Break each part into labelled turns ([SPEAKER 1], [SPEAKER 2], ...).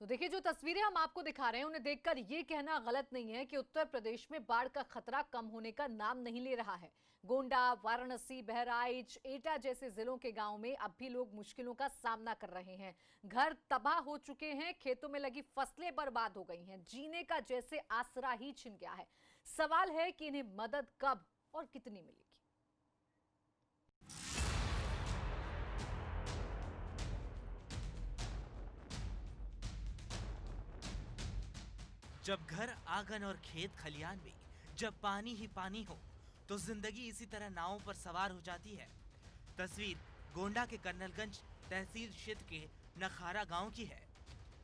[SPEAKER 1] तो देखिए, जो तस्वीरें हम आपको दिखा रहे हैं उन्हें देखकर ये कहना गलत नहीं है कि उत्तर प्रदेश में बाढ़ का खतरा कम होने का नाम नहीं ले रहा है। गोंडा, वाराणसी, बहराइच, एटा जैसे जिलों के गांव में अब भी लोग मुश्किलों का सामना कर रहे हैं। घर तबाह हो चुके हैं, खेतों में लगी फसलें बर्बाद हो गई हैं, जीने का जैसे आसरा ही छिन गया है। सवाल है कि इन्हें मदद कब और कितनी मिलेगी।
[SPEAKER 2] जब घर, आंगन और खेत खलियान में जब पानी ही पानी हो तो जिंदगी इसी तरह नावों पर सवार हो जाती है। तस्वीर गोंडा के कर्नलगंज तहसील क्षेत्र के नखारा गांव की है,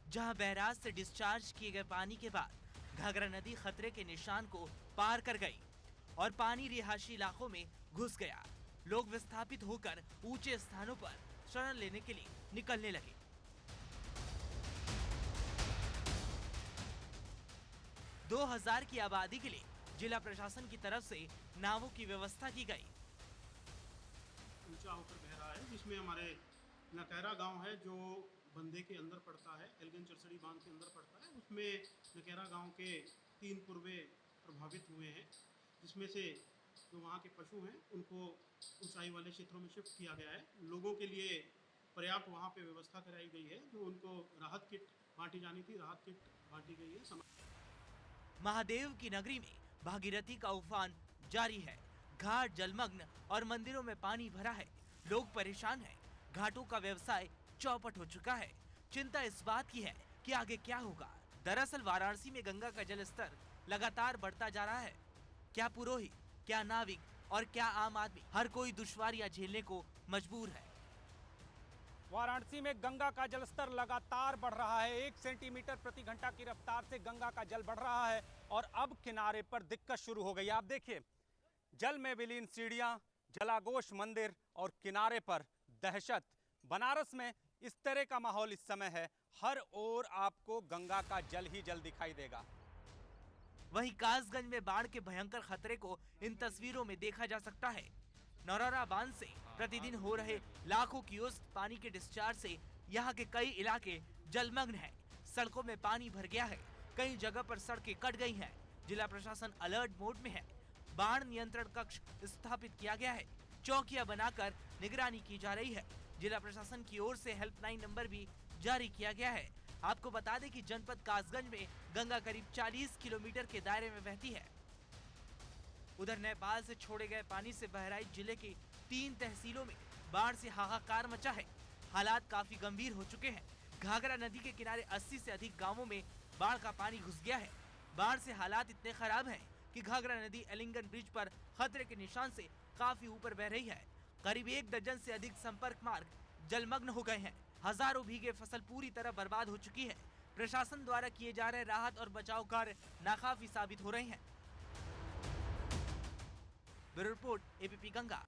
[SPEAKER 2] जहां बैराज से डिस्चार्ज किए गए पानी के बाद घाघरा नदी खतरे के निशान को पार कर गई और पानी रिहायशी इलाकों में घुस गया। लोग विस्थापित होकर ऊंचे स्थानों पर शरण लेने के लिए निकलने लगे। 2000 की आबादी के लिए जिला प्रशासन की तरफ से नावों की व्यवस्था की गई।
[SPEAKER 3] ऊंचा होकर बह रहा है, जिसमें हमारे नकैरा गांव है जो बंदे के अंदर पड़ता है, एल्गिन चरसड़ी बांध के अंदर पड़ता है। उसमें नकैरा गांव के 3 कुरबे प्रभावित हुए हैं, जिसमें से जो वहाँ के पशु हैं उनको ऊंचाई वाले क्षेत्रों में शिफ्ट किया गया है। लोगों के लिए पर्याप्त वहाँ पे व्यवस्था कराई गई है। जो उनको राहत किट बांटी जानी थी, राहत किट बांटी गई है।
[SPEAKER 2] महादेव की नगरी में भागीरथी का उफान जारी है। घाट जलमग्न और मंदिरों में पानी भरा है। लोग परेशान हैं। घाटों का व्यवसाय चौपट हो चुका है। चिंता इस बात की है कि आगे क्या होगा। दरअसल वाराणसी में गंगा का जल स्तर लगातार बढ़ता जा रहा है। क्या पुरोहित, क्या नाविक और क्या आम आदमी, हर कोई दुश्वारियां झेलने को मजबूर है।
[SPEAKER 4] वाराणसी में गंगा का जलस्तर लगातार बढ़ रहा है। 1 सेंटीमीटर प्रति घंटा की रफ्तार से गंगा का जल बढ़ रहा है और अब किनारे पर दिक्कत शुरू हो गई। आप देखिए, जल में विलीन सीढ़ियां, जलाघोष मंदिर और किनारे पर दहशत। बनारस में इस तरह का माहौल इस समय है। हर ओर आपको गंगा का जल ही जल दिखाई देगा।
[SPEAKER 2] वहीं कासगंज में बाढ़ के भयंकर खतरे को इन तस्वीरों में देखा जा सकता है। नौरारा बांध से प्रतिदिन हो रहे लाखों क्यूसेक पानी के डिस्चार्ज से यहाँ के कई इलाके जलमग्न हैं। सड़कों में पानी भर गया है। कई जगह पर सड़कें कट गई हैं। जिला प्रशासन अलर्ट मोड में है। बाढ़ नियंत्रण कक्ष स्थापित किया गया है। चौकियां बनाकर निगरानी की जा रही है। जिला प्रशासन की ओर से हेल्पलाइन नंबर भी जारी किया गया है। आपको बता दें कि जनपद कासगंज में गंगा करीब 40 किलोमीटर के दायरे में बहती है। उधर नेपाल से छोड़े गए पानी से बहराइच जिले की 3 तहसीलों में बाढ़ से हाहाकार मचा है। हालात काफी गंभीर हो चुके हैं। घाघरा नदी के किनारे 80 से अधिक गांवों में बाढ़ का पानी घुस गया है। बाढ़ से हालात इतने खराब हैं कि घाघरा नदी एलिंगन ब्रिज पर खतरे के निशान से काफी ऊपर बह रही है। करीब 1 दर्जन से अधिक संपर्क मार्ग जलमग्न हो गए हैं। हजारों बीघे फसल पूरी तरह बर्बाद हो चुकी है। प्रशासन द्वारा किए जा रहे राहत और बचाव कार्य नाकाफी साबित हो रहे हैं। Bureau report, ABP Ganga.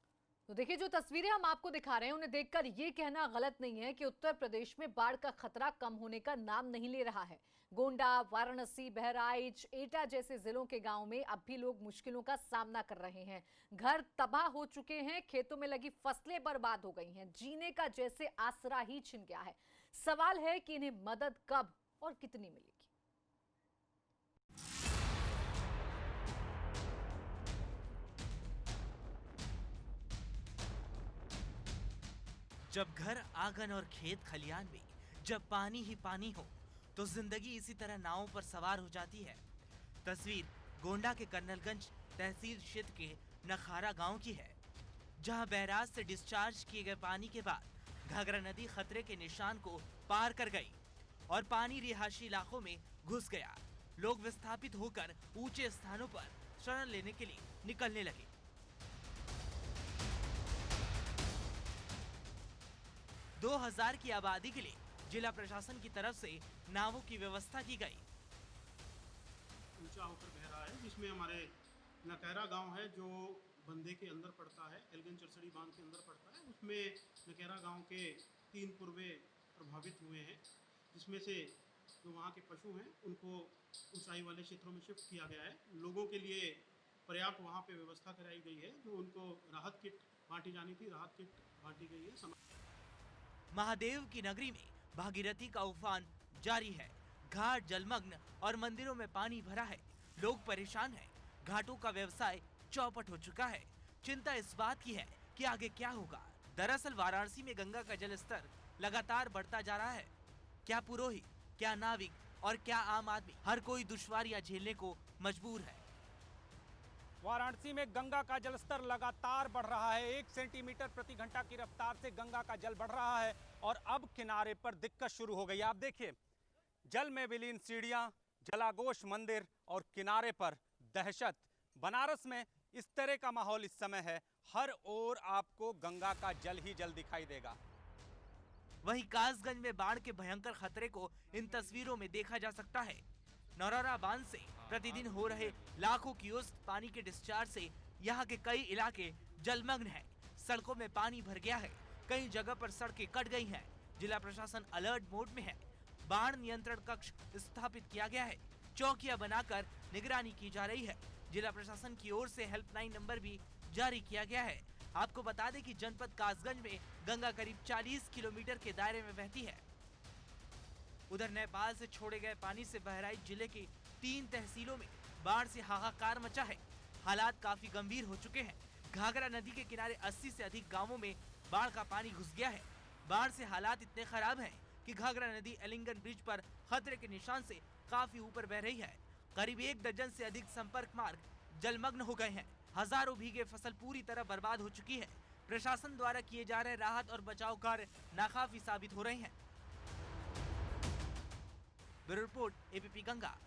[SPEAKER 1] तो देखिए, जो तस्वीरें हम आपको दिखा रहे हैं उन्हें देखकर ये कहना गलत नहीं है कि उत्तर प्रदेश में बाढ़ का खतरा कम होने का नाम नहीं ले रहा है। गोंडा, वाराणसी, बहराइच, एटा जैसे जिलों के गांव में अब भी लोग मुश्किलों का सामना कर रहे हैं। घर तबाह हो चुके हैं, खेतों में लगी फसलें बर्बाद हो गई हैं, जीने का जैसे आसरा ही छिन गया है। सवाल है कि इन्हें मदद कब और कितनी मिलेगी।
[SPEAKER 2] जब घर, आंगन और खेत खलियान में जब पानी ही पानी हो तो जिंदगी इसी तरह नावों पर सवार हो जाती है। तस्वीर गोंडा के कर्नलगंज तहसील क्षेत्र के नखारा गांव की है, जहां बैराज से डिस्चार्ज किए गए पानी के बाद घाघरा नदी खतरे के निशान को पार कर गई और पानी रिहायशी इलाकों में घुस गया। लोग विस्थापित होकर ऊंचे स्थानों पर शरण लेने के लिए निकलने लगे। 2000 की आबादी के लिए जिला प्रशासन की तरफ से नावों की व्यवस्था की गई।
[SPEAKER 3] ऊंचा होकर बह रहा है, जिसमें हमारे नकैरा गांव है जो बंदे के अंदर पड़ता है, एल्गिन चरसड़ी बांध के अंदर पड़ता है। उसमें नकैरा गांव के 3 कुरबे प्रभावित हुए हैं, जिसमें से जो वहाँ के पशु हैं उनको ऊंचाई वाले क्षेत्रों में शिफ्ट किया गया है। लोगों के लिए पर्याप्त वहाँ पे व्यवस्था कराई गई है। जो उनको राहत किट बांटी जानी थी, राहत किट बांटी गई है।
[SPEAKER 2] महादेव की नगरी में भागीरथी का उफान जारी है। घाट जलमग्न और मंदिरों में पानी भरा है। लोग परेशान हैं। घाटों का व्यवसाय चौपट हो चुका है। चिंता इस बात की है कि आगे क्या होगा। दरअसल वाराणसी में गंगा का जल स्तर लगातार बढ़ता जा रहा है। क्या पुरोहित, क्या नाविक और क्या आम आदमी, हर कोई दुश्वारियां झेलने को मजबूर है।
[SPEAKER 4] वाराणसी में गंगा का जलस्तर लगातार बढ़ रहा है। 1 सेंटीमीटर प्रति घंटा की रफ्तार से गंगा का जल बढ़ रहा है और अब किनारे पर दिक्कत शुरू हो गई। आप देखिए, जल में विलीन सीढ़ियां, जलाघोष मंदिर और किनारे पर दहशत। बनारस में इस तरह का माहौल इस समय है। हर ओर आपको गंगा का जल ही जल दिखाई देगा।
[SPEAKER 2] वहीं कासगंज में बाढ़ के भयंकर खतरे को इन तस्वीरों में देखा जा सकता है। नौरारा बांध से प्रतिदिन हो रहे लाखों क्यूसेक पानी के डिस्चार्ज से यहाँ के कई इलाके जलमग्न हैं। सड़कों में पानी भर गया है। कई जगह पर सड़कें कट गई हैं। जिला प्रशासन अलर्ट मोड में है। बाढ़ नियंत्रण कक्ष स्थापित किया गया है। चौकियां बनाकर निगरानी की जा रही है। जिला प्रशासन की ओर से हेल्पलाइन नंबर भी जारी किया गया है। आपको बता दें कि जनपद कासगंज में गंगा करीब 40 किलोमीटर के दायरे में बहती है। उधर नेपाल से छोड़े गए पानी से बहराइच जिले की 3 तहसीलों में बाढ़ से हाहाकार मचा है। हालात काफी गंभीर हो चुके हैं। घाघरा नदी के किनारे 80 से अधिक गांवों में बाढ़ का पानी घुस गया है। बाढ़ से हालात इतने खराब हैं कि घाघरा नदी एलिंगन ब्रिज पर खतरे के निशान से काफी ऊपर बह रही है। करीब 1 दर्जन से अधिक संपर्क मार्ग जलमग्न हो गए हैं। हजारों बीघे फसल पूरी तरह बर्बाद हो चुकी है। प्रशासन द्वारा किए जा रहे राहत और बचाव कार्य नाकाफी साबित हो रहे हैं। Bureau report, ABP Ganga.